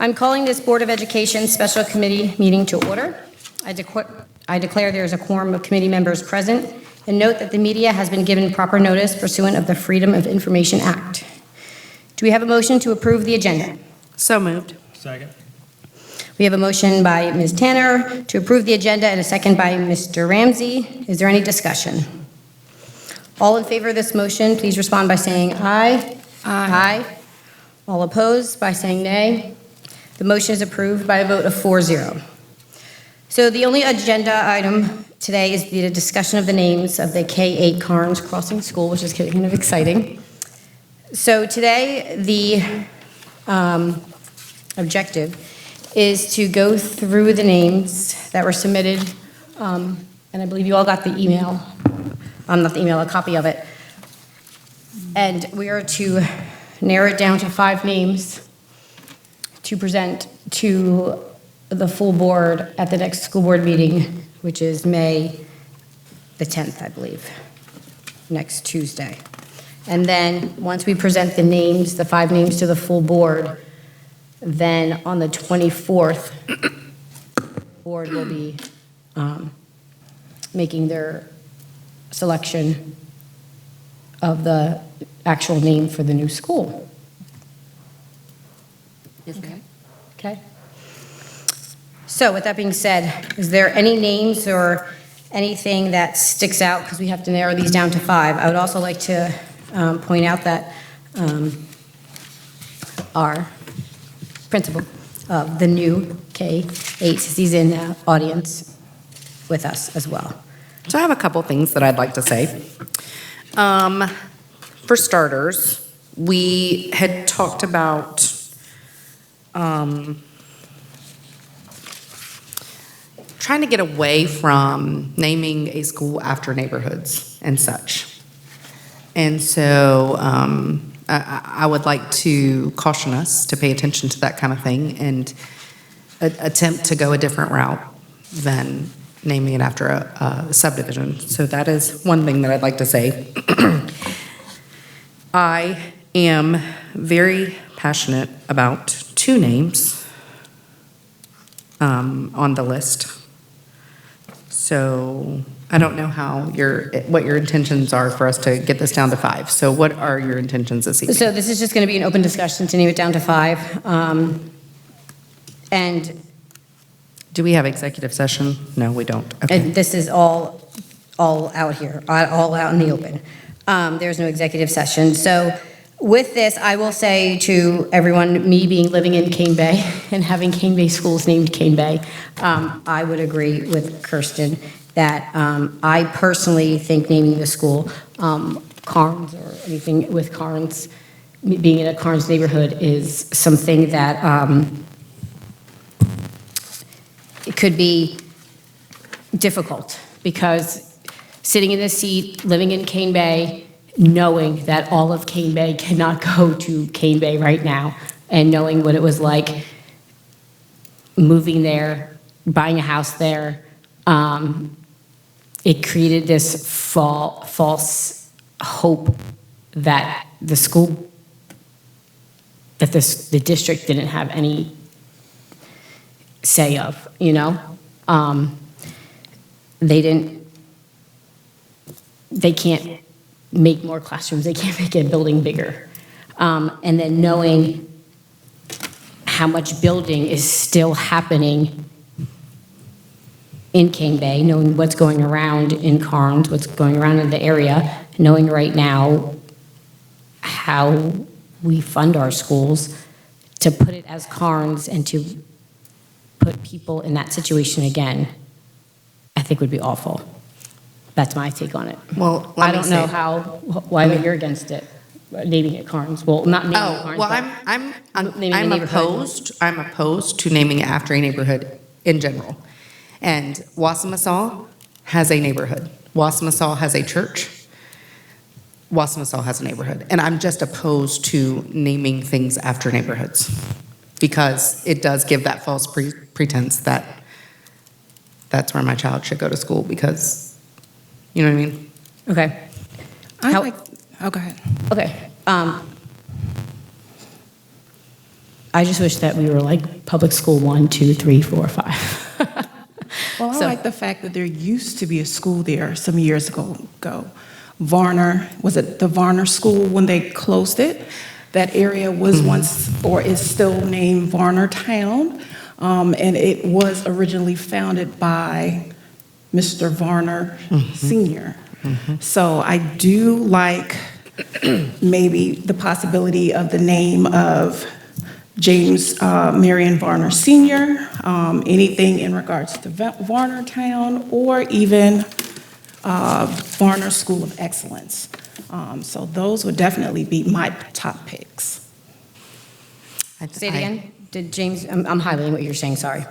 I'm calling this Board of Education Special Committee meeting to order. I declare there is a quorum of committee members present, and note that the media has been given proper notice pursuant of the Freedom of Information Act. Do we have a motion to approve the agenda? So moved. Second. We have a motion by Ms. Tanner to approve the agenda and a second by Mr. Ramsey. Is there any discussion? All in favor of this motion, please respond by saying aye. Aye. All opposed by saying nay. The motion is approved by a vote of 4-0. So the only agenda item today is the discussion of the names of the K-8 Carnes Crossing School, which is kind of exciting. So today, the objective is to go through the names that were submitted, and I believe you all got the email, not the email, a copy of it. And we are to narrow it down to 5 names to present to the full board at the next school board meeting, which is May the 10th, I believe, next Tuesday. And then once we present the names, the 5 names to the full board, then on the 24th, board will be making their selection of the actual name for the new school. Okay. So with that being said, is there any names or anything that sticks out? Because we have to narrow these down to 5. I would also like to point out that our principal of the new K-8, he's in the audience with us as well. So I have a couple things that I'd like to say. For starters, we had talked about trying to get away from naming a school after neighborhoods and such. And so I would like to caution us to pay attention to that kind of thing and attempt to go a different route than naming it after a subdivision. So that is one thing that I'd like to say. I am very passionate about 2 names on the list. So I don't know what your intentions are for us to get this down to 5. So what are your intentions this evening? So this is just going to be an open discussion to name it down to 5. And Do we have executive session? No, we don't. Okay. and this is all out here, all out in the open. There's no executive session. So with this, I will say to everyone, me living in Cane Bay and having Cane Bay schools named Cane Bay, I would agree with Kirsten that I personally think naming the school Carnes or anything with Carnes, being in a Carnes neighborhood is something that it could be difficult because sitting in the seat, living in Cane Bay, knowing that all of Cane Bay cannot go to Cane Bay right now, and knowing what it was like moving there, buying a house there, it created this false hope that the school, that the district didn't have any say of, you know? They can't make more classrooms, they can't make a building bigger. And then knowing how much building is still happening in Cane Bay, knowing what's going around in Carnes, what's going around in the area, knowing right now how we fund our schools, to put it as Carnes and to put people in that situation again, I think would be awful. That's my take on it. Well, I don't know why you're against it, naming it Carnes. Well, not naming it Carnes. Well, naming I'm the neighborhood. opposed to naming it after a neighborhood in general. And Wasa Massage has a neighborhood. Wasa Massage has a church. Wasa Massage has a neighborhood. And I'm just opposed to naming things after neighborhoods because it does give that false pretense that that's where my child should go to school because, you know what I mean? Okay. Oh, go ahead. Okay. I just wish that we were like public school 1, 2, 3, 4, 5. Well, I So- like the fact that there used to be a school there some years ago. Varner, was it the Varner School when they closed it? That area was once, or is still named Varner Town, and it was originally founded by Mr. Varner Sr. So I do like maybe the possibility of the name of James Marion Varner Sr., anything in regards to Varner Town, or even Varner School of Excellence. So those would definitely be my top picks. Say it again. Did James, I'm highlighting what you're saying, sorry.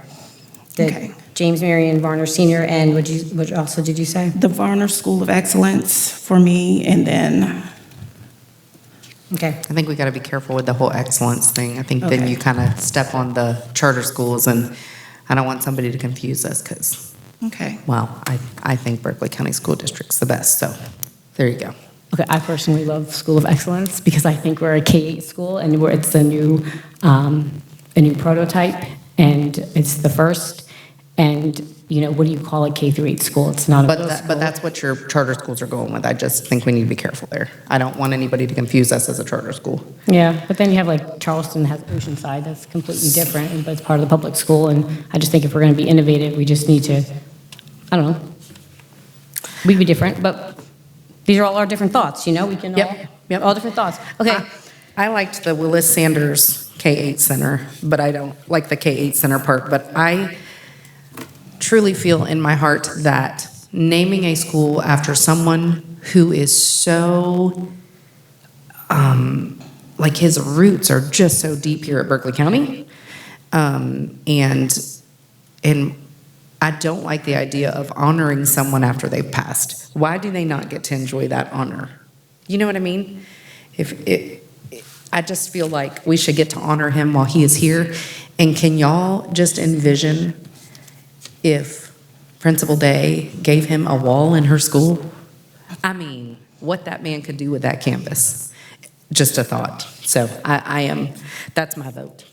Did Okay. James Marion Varner Sr. and what also did you say? The Varner School of Excellence for me, and then, Okay. I think we got to be careful with the whole excellence thing. I think then Okay. you kind of step on the charter schools, and I don't want somebody to confuse us because, okay. well, I think Berkeley County School District's the best, so there you go. Okay, I personally love School of Excellence because I think we're a K-8 school and it's a new prototype and it's the first. And, you know, what do you call a K through 8 school? It's not a middle school. But that's what your charter schools are going with. I just think we need to be careful there. I don't want anybody to confuse us as a charter school. Yeah, but then you have like Charleston has Oceanside, that's completely different, but it's part of the public school. And I just think if we're going to be innovative, we just need to, I don't know, we'd be different, but these are all our different thoughts, you know? We can Yep. all different thoughts. Okay. I liked the Willis Sanders K-8 Center, but I don't like the K-8 Center part. But I truly feel in my heart that naming a school after someone who is so, like his roots are just so deep here at Berkeley County, and I don't like the idea of honoring someone after they've passed. Why do they not get to enjoy that honor? You know what I mean? I just feel like we should get to honor him while he is here. And can y'all just envision if Principal Day gave him a wall in her school? I mean, what that man could do with that campus. Just a thought. So that's my vote.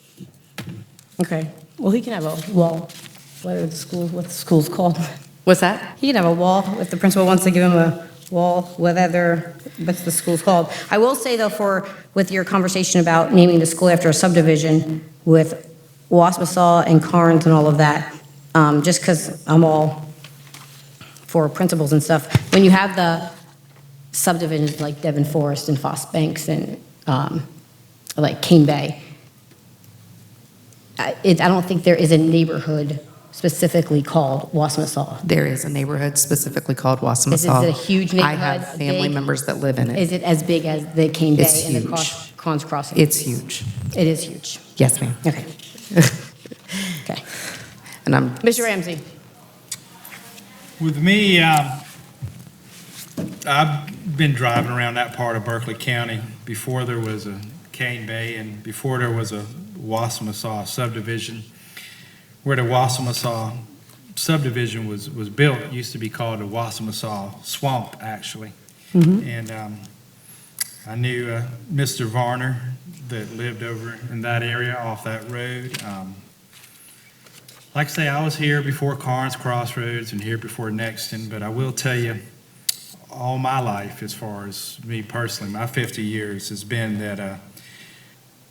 Okay. Well, he can have a wall, what the school's called. What's that? He can have a wall if the principal wants to give him a wall, whatever the school's called. I will say though, with your conversation about naming the school after a subdivision with Wasa Massage and Carnes and all of that, just because I'm all for principals and stuff, when you have the subdivisions like Devon Forest and Foss Banks and like Cane Bay, I don't think there is a neighborhood specifically called Wasa Massage. There is a neighborhood specifically called Wasa Is it Massage. a huge I neighborhood? have family Big? members that live in it. Is it as big as the Cane Bay It's and the huge. Carnes Crossing? It's huge. It is huge. Yes, ma'am. Okay. Okay. And I'm, Mr. Ramsey? With me, I've been driving around that part of Berkeley County before there was a Cane Bay and before there was a Wasa Massage subdivision. Where the Wasa Massage subdivision was built, it used to be called the Wasa Massage Swamp, actually. And I knew Mr. Varner that lived over in that area off that road. Like I say, I was here before Carnes Crossroads and here before Nexton, but I will tell you, all my life, as far as me personally, my 50 years has been that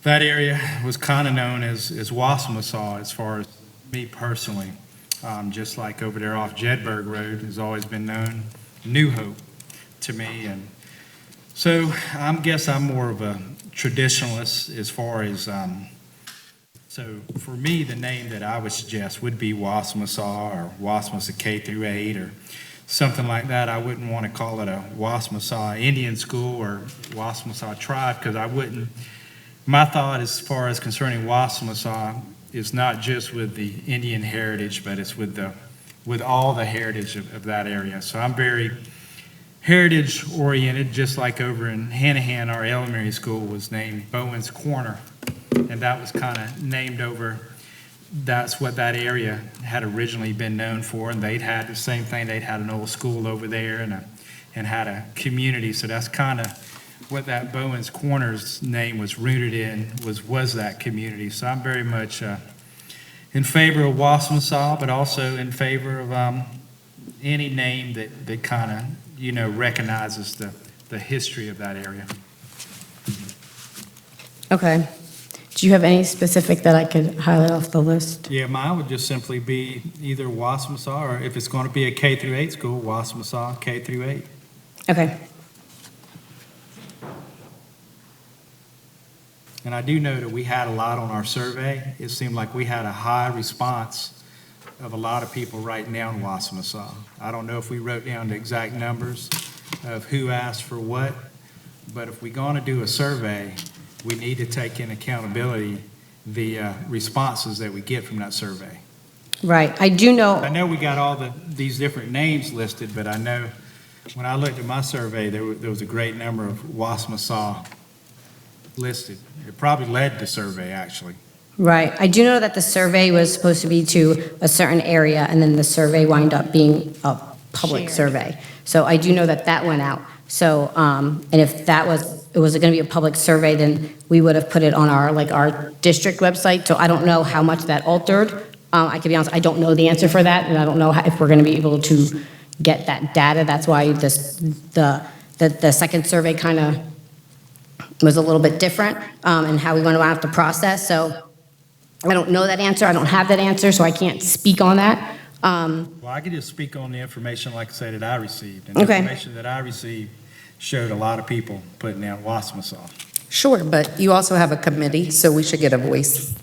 that area was kind of known as Wasa Massage as far as me personally. Just like over there off Jedburgh Road has always been known, New Hope to me. And so I guess I'm more of a traditionalist as far as, so for me, the name that I would suggest would be Wasa Massage or Wasa Massage K through 8 or something like that. I wouldn't want to call it a Wasa Massage Indian School or Wasa Massage Tribe because I wouldn't. My thought as far as concerning Wasa Massage is not just with the Indian heritage, but it's with all the heritage of that area. So I'm very heritage oriented, just like over in Hanahan, our elementary school was named Bowen's Corner. And that was kind of named over, that's what that area had originally been known for. And they'd had the same thing, they'd had an old school over there and had a community. So that's kind of what that Bowen's Corners name was rooted in was that community. So I'm very much in favor of Wasa Massage, but also in favor of any name that kind of, recognizes the history of that area. Okay. Do you have any specific that I could highlight off the list? Yeah, mine would just simply be either Wasa Massage, or if it's going to be a K through 8 school, Wasa Massage K through 8. Okay. And I do know that we had a lot on our survey. It seemed like we had a high response of a lot of people writing down Wasa Massage. I don't know if we wrote down the exact numbers of who asked for what, but if we're going to do a survey, we need to take in accountability the responses that we get from that survey. Right. I do I know, know we got all these different names listed, but I know when I looked at my survey, there was a great number of Wasa Massage listed. It probably led the survey, actually. right. I do know that the survey was supposed to be to a certain area, and then the survey wound up being a public Shared. survey. So I do know that went out. So, and if it was going to be a public survey, then we would have put it on our district website. So I don't know how much that altered. I can be honest, I don't know the answer for that, and I don't know if we're going to be able to get that data. That's why the second survey kind of was a little bit different, in how we went about the process. So I don't know that answer. I don't have that answer, so I can't speak on that. Well, I could just speak on the information, like I say, that I received. And the Okay. information that I received showed a lot of people putting down Wasa Massage. Sure, but you also have a committee, so we should get a voice.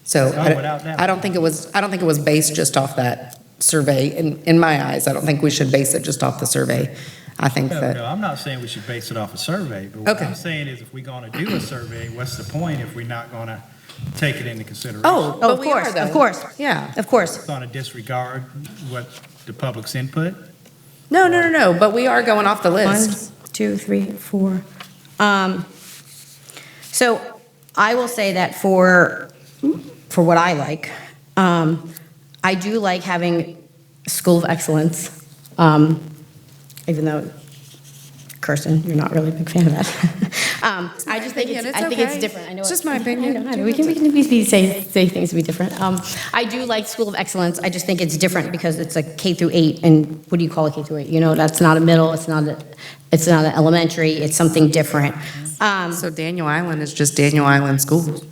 So Oh, without doubt. I don't think it was based just off that survey. In my eyes, I don't think we should base it just off the survey. I think No, that, I'm not saying we should base it off a survey, but what Okay. I'm saying is if we're going to do a survey, what's the point if we're not going to take it into consideration? oh, Oh, but of we are, course, though. of course, Yeah. of course. Going to disregard what the public's input? No, but we are going off the One, list. 2, 3, 4. So I will say that for what I like, I do like having School of Excellence, even though, Kirsten, you're not really a big fan of that. I just think opinion, it's, it's I think it's okay. different. I know It's just it- my opinion. I know. We can say things to be different. I do like School of Excellence. I just think it's different because it's a K through 8, and what do you call a K through 8? That's not a middle, it's not an elementary, it's something different. So Daniel Island is just Daniel Island Schools.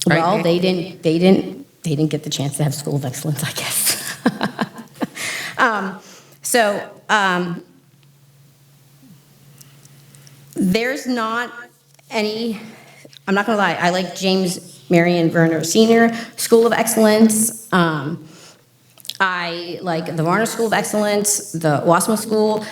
Right, Well, Nick? they didn't get the chance to have School of Excellence, I guess. There's not any, I'm not gonna lie, I like James Marion Werner Senior School of Excellence. I like the Varner School of Excellence, the Wasma School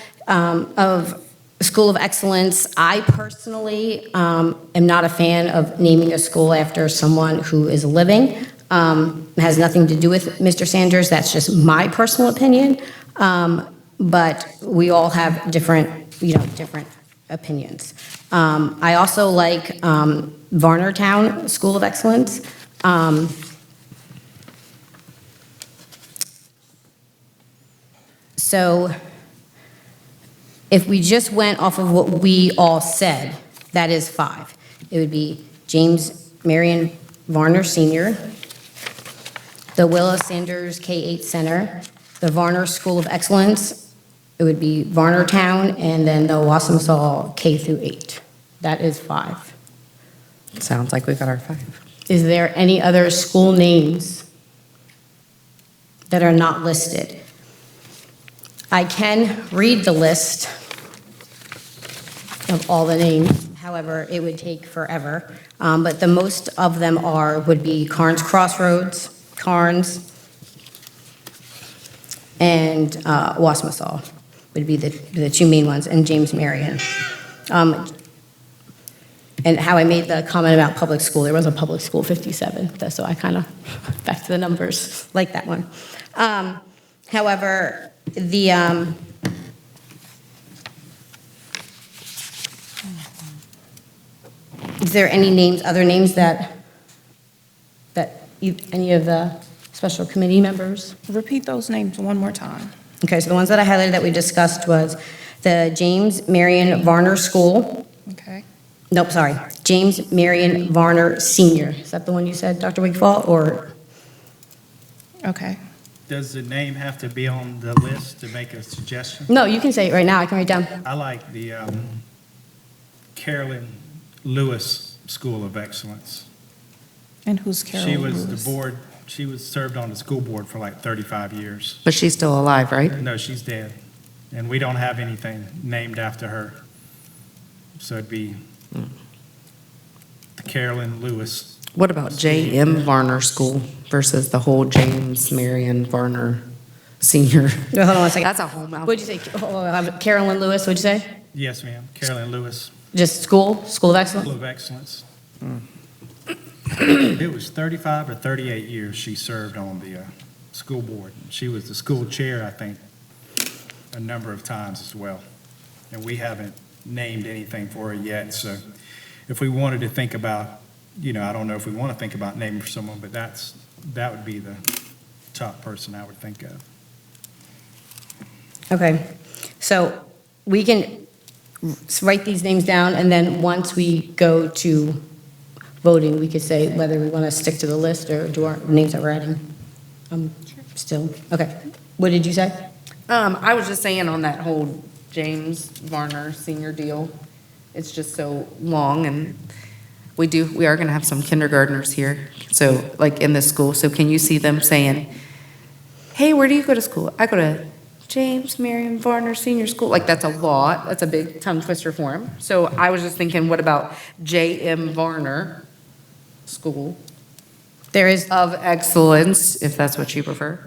School of Excellence. I personally am not a fan of naming a school after someone who is living. It has nothing to do with Mr. Sanders. That's just my personal opinion. But we all have different opinions. I also like Varnertown School of Excellence. So if we just went off of what we all said, that is 5. It would be James Marion Varner Senior, the Willa Sanders K-8 Center, the Varner School of Excellence, it would be Varnertown, and then the Wassamasaw K through 8. That is 5. Sounds like we got our 5. Is there any other school names that are not listed? I can read the list of all the names, however, it would take forever. But the most of them would be Carnes Crossroads, Carnes, and Wassamasaw would be the 2 main ones, and James Marion. And how I made the comment about public school, there was a public school 57, so I kind of, back to the numbers, like that one. However, is there any names, other names that any of the special committee members? Repeat those names one more time. Okay, so the ones that I highlighted that we discussed was the James Marion Varner School, Nope, sorry. James Marion Varner Sr. Is that the one you said, Dr. Wigfall, or? Okay. Does the name have to be on the list to make a suggestion? No, you can say it right now. I can write down. I like the Carolyn Lewis School of Excellence. And who's Carol She was Lewis? the board, she was served on the school board for like 35 years. But she's still alive, right? No, she's dead, and we don't have anything named after her. So it'd be the Carolyn Lewis. What about J.M. Varner School versus the whole James Marion Varner Senior? Wait, hold on one second. That's a whole mouthful. What'd you say? Carolyn Lewis, what'd you say? Yes, ma'am, Carolyn Lewis Just school of School excellence? of Excellence. It was 35 or 38 years she served on the school board. She was the school chair, I think, a number of times as well. And we haven't named anything for her yet, so if we wanted to think about, I don't know if we want to think about naming for someone, but that would be the top person I would think of. Okay, so we can write these names down, and then once we go to voting, we could say whether we want to stick to the list or do our names that we're adding. Still, okay. What did you say? I was just saying on that whole James Varner Senior deal, it's just so long, and we are going to have some kindergartners here, so, like, in this school, so can you see them saying, hey, where do you go to school? I go to James Marion Varner Senior School. Like, that's a lot, that's a big tongue twister for them. So I was just thinking, what about J.M. Varner School There is, of Excellence, if that's what you prefer?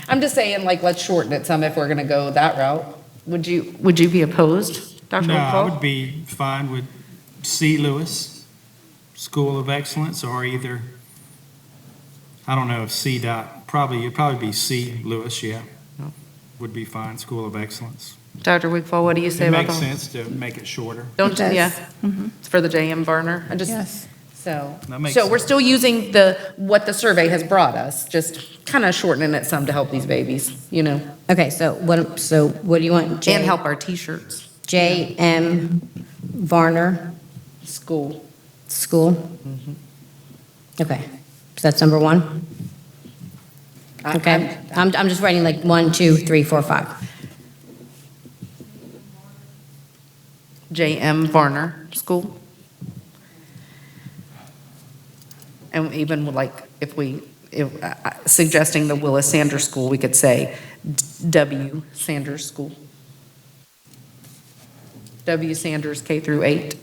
I'm just saying, like, let's shorten it some if we're going to go that route. Would you be opposed, Dr. No, I McFall? would be fine with C. Lewis School of Excellence, or either, I don't know if C. it'd probably be C. Lewis, yeah. Would be fine, School of Excellence. Dr. Wigfall, what do you say It about makes that? sense to make it shorter. Don't, It does. yeah, Mhm. it's for the J.M. Varner. Yes. So That makes we're sense. still using what the survey has brought us, just kind of shortening it some to help these babies, okay, so what do you want? and help our T-shirts. J.M. Varner School. School? Okay, so that's number one? Okay, I'm just writing like 1, 2, 3, 4, 5. J.M. Varner School. And even like, suggesting the Willis Sanders School, we could say W. Sanders School. W. Sanders K through 8.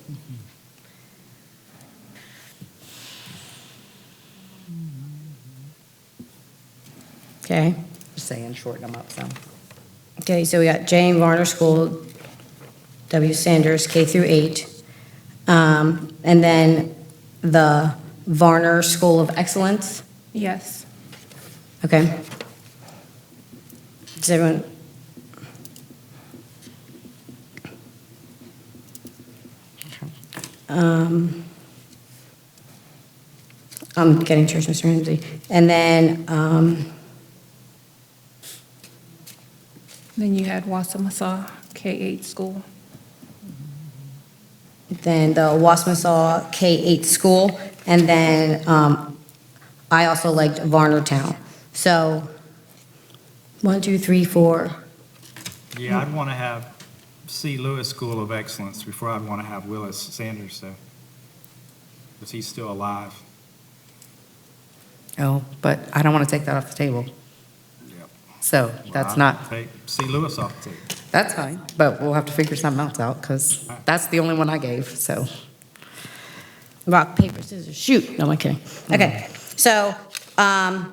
Okay, Just saying, shorten them up some. okay, so we got J.M. Varner School, W. Sanders, K through 8. And then the Varner School of Excellence, Yes. okay? Does everyone? I'm getting church, Mr. Ramsey. And then, Then you had Wasa Massage K-8 school. the Wasa Massage K-8 school, and then I also liked Varnertown. So, 1, 2, 3, 4. Yeah, I'd want to have C. Lewis School of Excellence before I'd want to have Willis Sanders, though, because he's still alive. Oh, but I don't want to take that off the table. Yep. So that's not, Take C. Lewis off the table. that's fine, but we'll have to figure something else out because that's the only one I gave, so. Rock, paper, scissors, shoot. No, I'm kidding. Okay, so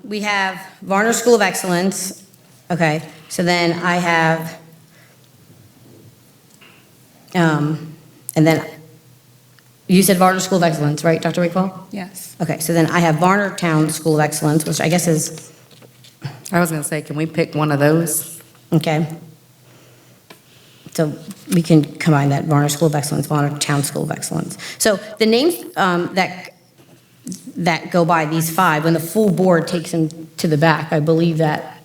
we have Varner School of Excellence. Okay, so then I have, and then you said Varner School of Excellence, right, Dr. Wakefall? Yes. Okay, so then I have Varnertown School of Excellence, which I guess is, I was going to say, can we pick one of those? okay. So we can combine that, Varner School of Excellence, Varnertown School of Excellence. So the names that go by these 5, when the full board takes them to the back, I believe that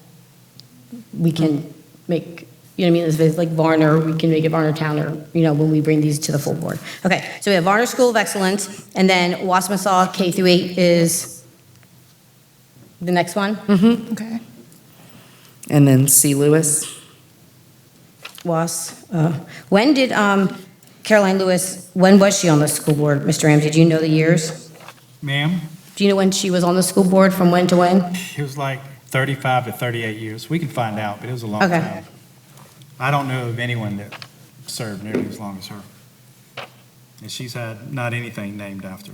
we can make you know what I mean, if it's like Varner, we can make it Varner Town, or, you know, when we bring these to the full board. Okay, so we have Varner School of Excellence, and then Wasa Massage K through 8 is the next one? Okay. And then C. Lewis. When did Caroline Lewis, when was she on the school board, Mr. Ramsey? Do you know the years? Ma'am, Do you know when she was on the school board, from when to when? it was like 35 to 38 years. We can find out, but it was a long Okay. time. I don't know of anyone that served nearly as long as her. And she's had not anything named after.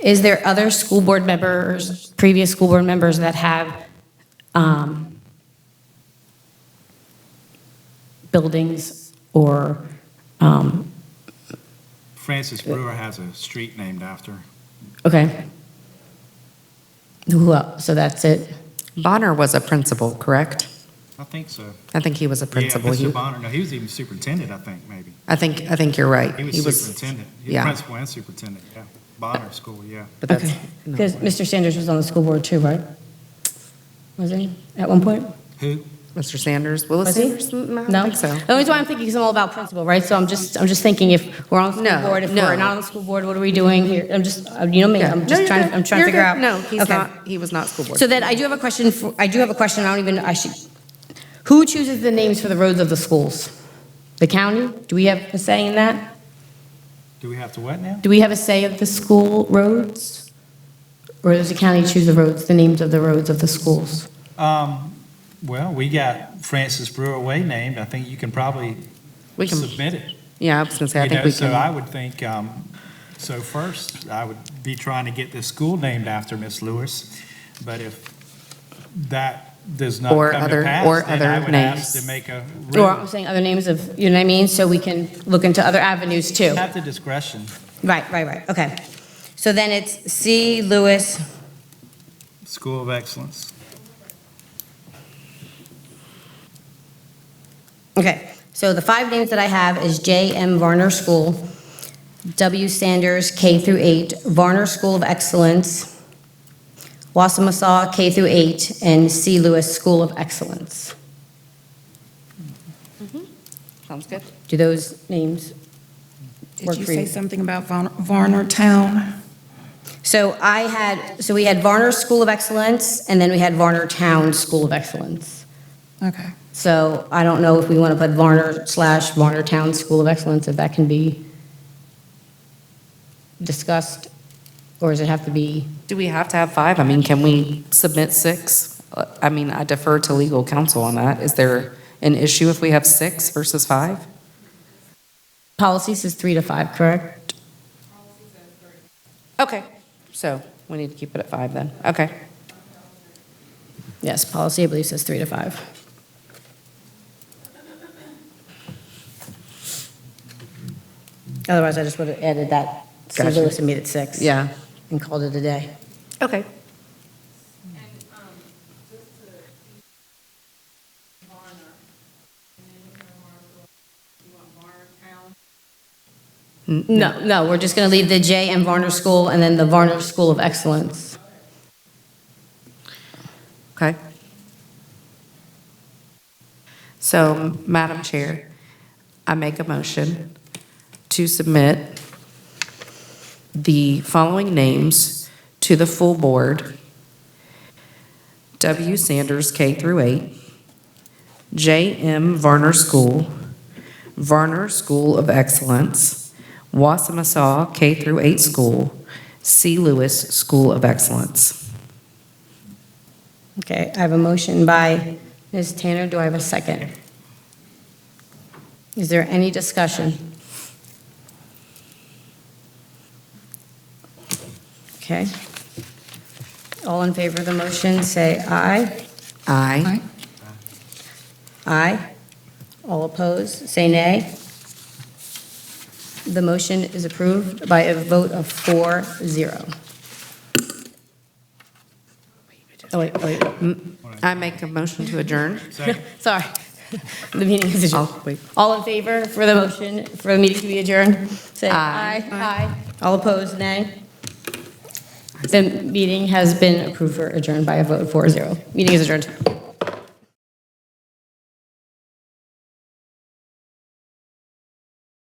Is there other school board members, previous school board members that have buildings or, Francis Brewer has a street named after. okay. Who else? So that's it? Bonner was a principal, correct? I think so. I think he was a principal. Yeah, He- Mr. Bonner, no, he was even superintendent, I think, maybe. I think you're right. He was superintendent. He was yeah. principal and superintendent, yeah. Bonner School, yeah. But that's, Okay. no. Because Mr. Sanders was on the school board too, right? Was he, at one point? Who? Mr. Sanders, Willis Was he? Sanders? I No? think so. The only reason why I'm thinking is I'm all about principal, right? So I'm just thinking, if we're on the school No, board, if no. we're not on the school board, what are we doing here? I'm just, you know me, Yeah. I'm No, just you're trying, good. I'm trying to You're figure good. out. No, he's Okay. not, he was not school board. So then I do have a question, I don't even, I should, who chooses the names for the roads of the schools? The county? Do we have a say in that? Do we have to what now? Do we have a say of the school roads? Or does the county choose the roads, the names of the roads of the schools? Well, we got Francis Brewer Way named. I think you can probably We can, submit it. yeah, I was gonna say, I You think know, we so I can. would think, so first, I would be trying to get the school named after Miss Lewis, but if that does not Or come other- to pass, or then I other would ask names. to make a Or I'm road. saying other names of, you know what I mean? So we can look into other avenues too. Have the discretion. Right, okay. So then it's C. Lewis, School of Excellence. okay. So the 5 names that I have is J. M. Varner School, W. Sanders, K through 8, Varner School of Excellence, Wasa Massage, K through 8, and C. Lewis School of Excellence. Sounds good. Do those names work Did you for you? say something about Varner Town? So we had Varner School of Excellence, and then we had Varner Town School of Excellence. Okay. So I don't know if we want to put Varner/Varner Town School of Excellence, if that can be discussed, or does it have to be? Do we have to have 5? I mean, can we submit 6? I mean, I defer to legal counsel on that. Is there an issue if we have 6 versus 5? Policy says 3 to 5, correct? Okay, so we need to keep it at 5 then. Okay. Yes, policy, I believe, says 3 to 5. Otherwise, I just would have added that C. Gotcha. Lewis and made it 6. Yeah. And called it a day. Okay. No, we're just going to leave the J. M. Varner School and then the Varner School of Excellence. Okay. So, Madam Chair, I make a motion to submit the following names to the full board. W. Sanders, K through 8. J. M. Varner School. Varner School of Excellence. Wasa Massage, K through 8 School. C. Lewis School of Excellence. Okay, I have a motion by Ms. Tanner. Do I have a second? Is there any discussion? Okay. All in favor of the motion, say aye. Aye. Aye. All opposed, say nay. The motion is approved by a vote of 4-0. Oh, wait. I make a motion to adjourn. Second. Sorry. The meeting is adjourned. Oh, wait. All in favor for the motion for the meeting to be adjourned? Say Aye. aye. Aye. All opposed, nay. The meeting has been approved for adjourned by a vote of 4-0. Meeting is adjourned.